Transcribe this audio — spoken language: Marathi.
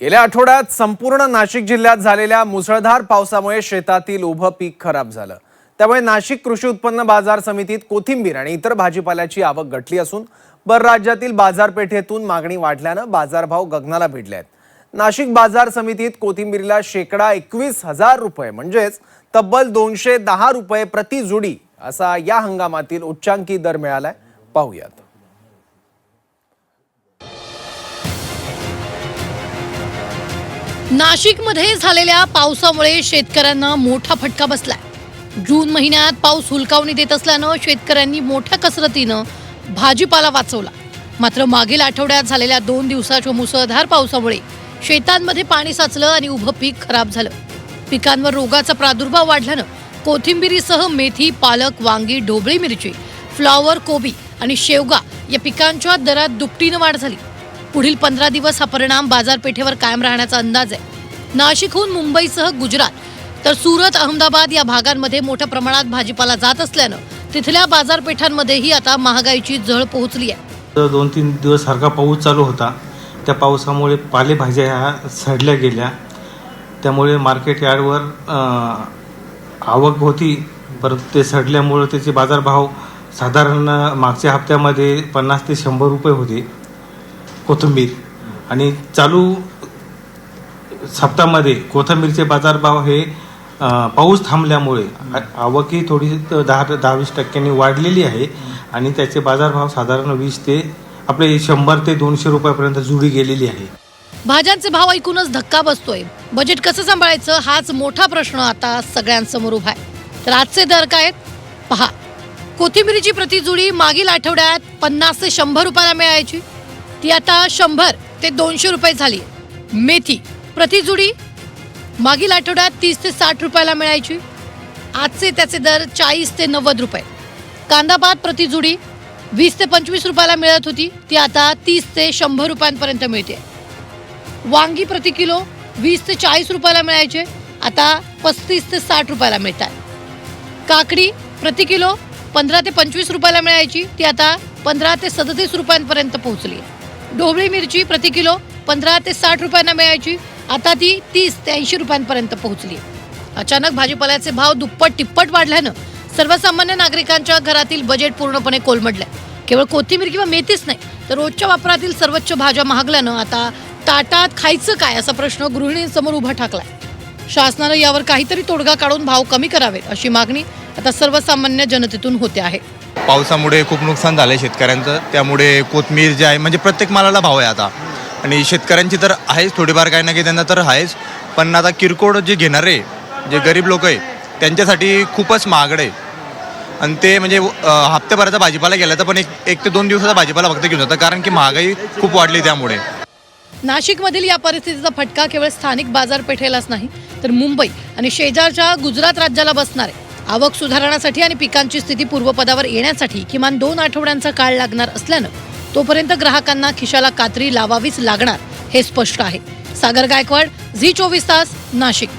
गेल्या आठवड्यात संपूर्ण नाशिक जिल्ह्यात झालेल्या मुसळधार पावसामुळे शेतातील उभं पीक खराब झालं। त्यामुळे नाशिक कृषी उत्पन्न बाजार समितीत कोथिंबीर आणि इतर भाजीपाल्याची आवक घटली असून राज्यातील बाजारपेठेतून मागणी वाढल्यानं बाजारभाव गगनाला भिडले आहेत। नाशिक बाजार समितीत कोथिंबीरीला शेकडा 21,000 रुपये म्हणजेच तब्बल 210 रुपये प्रति जुडी असा या हंगामातील उच्चांकी दर मिळालाय। पाहूयात। नाशिकमध्ये झालेल्या पावसामुळे शेतकऱ्यांना मोठा फटका बसलाय। जून महिन्यात पाऊस हुलकावणी देत असल्यानं शेतकऱ्यांनी मोठ्या कसरतीनं भाजीपाला वाचवला। मात्र मागील आठवड्यात झालेल्या 2 दिवसाच्या मुसळधार पावसामुळे शेतांमध्ये पाणी साचलं आणि उभं पीक खराब झालं। पिकांवर रोगाचा प्रादुर्भाव वाढल्यानं कोथिंबीरीसह मेथी, पालक, वांगी, ढोबळी मिरची, फ्लॉवर, कोबी आणि शेवगा या पिकांच्या दरात दुपटीनं वाढ झाली। पुढील 15 दिवस हा परिणाम बाजारपेठेवर कायम राहण्याचा अंदाज आहे। नाशिकहून मुंबईसह गुजरात तर सुरत, अहमदाबाद या भागांमध्ये मोठ्या प्रमाणात भाजीपाला जात असल्यानं तिथल्या बाजारपेठांमध्येही आता महागाईची झळ पोहोचली आहे। 2-3 दिवस सारखा पाऊस चालू होता। त्या पावसामुळे पालेभाज्या ह्या सडल्या गेल्या। त्यामुळे मार्केट यार्डवर आवक होती, परंतु ते सडल्यामुळे त्याचे बाजारभाव साधारण मागच्या हप्त्यामध्ये 50 ते 100 रुपये होते कोथिंबीर, आणि चालू सप्ताहामध्ये कोथिंबीरचे बाजारभाव हे पाऊस थांबल्यामुळे आवकही थोडी 10-20% वाढलेली आहे आणि त्याचे बाजारभाव साधारण 20 ते 100 ते 200 रुपयापर्यंत जुडी गेलेली आहे। भाज्यांचे भाव ऐकूनच धक्का बसतोय। बजेट कसं सांभाळायचं हाच मोठा प्रश्न आता सगळ्यांसमोर उभा आहे। तर आजचे दर काय आहेत पहा। कोथिंबीरीची प्रति जुडी मागील आठवड्यात 50 ते 100 रुपयाला मिळायची, ती आता 100 ते 200 रुपये झाली। मेथी प्रति जुडी मागील आठवड्यात 30 ते 60 रुपयाला मिळायची, आजचे त्याचे दर 40 ते 90 रुपये। कांदापात प्रति जुडी 20 ते 25 रुपयाला मिळत होती, ती आता 30 ते 100 रुपयांपर्यंत मिळते। वांगी प्रति किलो 20 ते 40 रुपयाला मिळायचे, आता 35 ते 60 रुपयाला मिळतात। काकडी प्रति किलो 15 ते 25 रुपयाला मिळायची, ती आता 15 ते 37 रुपयांपर्यंत पोहोचली। ढोबळी मिरची प्रति किलो 15 ते 60 रुपयांना मिळायची, आता ती 30 ते 80 रुपयांपर्यंत पोहोचली। अचानक भाजीपाल्याचे भाव दुप्पट तिप्पट वाढल्यानं सर्वसामान्य नागरिकांच्या घरातील बजेट पूर्णपणे कोलमडलंय। केवळ कोथिंबीर किंवा मेथीच नाही तर रोजच्या वापरातील सर्वोच्च भाज्या महागल्यानं आता ताटात खायचं काय असा प्रश्न गृहिणींसमोर उभा ठाकलाय। शासनानं यावर काहीतरी तोडगा काढून भाव कमी करावेत अशी मागणी आता सर्वसामान्य जनतेतून होते आहे। पावसामुळे खूप नुकसान झालंय शेतकऱ्यांचं, त्यामुळे कोथिंबीर जे आहे म्हणजे प्रत्येक मालाला भाव आहे आता, आणि शेतकऱ्यांची तर आहेच थोडीफार काही ना काही त्यांना तर आहेच, पण आता किरकोळ जे घेणारे जे गरीब लोक आहे त्यांच्यासाठी खूपच महागडं आहे। आणि ते म्हणजे हप्त्याभराचा भाजीपाला गेला तर पण एक ते 2 दिवसाचा भाजीपाला फक्त घेऊन जातं, कारण की महागाई खूप वाढली त्यामुळे। नाशिकमधील या परिस्थितीचा फटका केवळ स्थानिक बाजारपेठेलाच नाही तर मुंबई आणि शेजारच्या गुजरात राज्याला बसणार आहे। आवक सुधारण्यासाठी आणि पिकांची स्थिती पूर्वपदावर येण्यासाठी किमान 2 आठवड्यांचा काळ लागणार असल्यानं तोपर्यंत ग्राहकांना खिशाला कात्री लावावीच लागणार हे स्पष्ट आहे। सागर गायकवाड, झी 24 तास, नाशिक।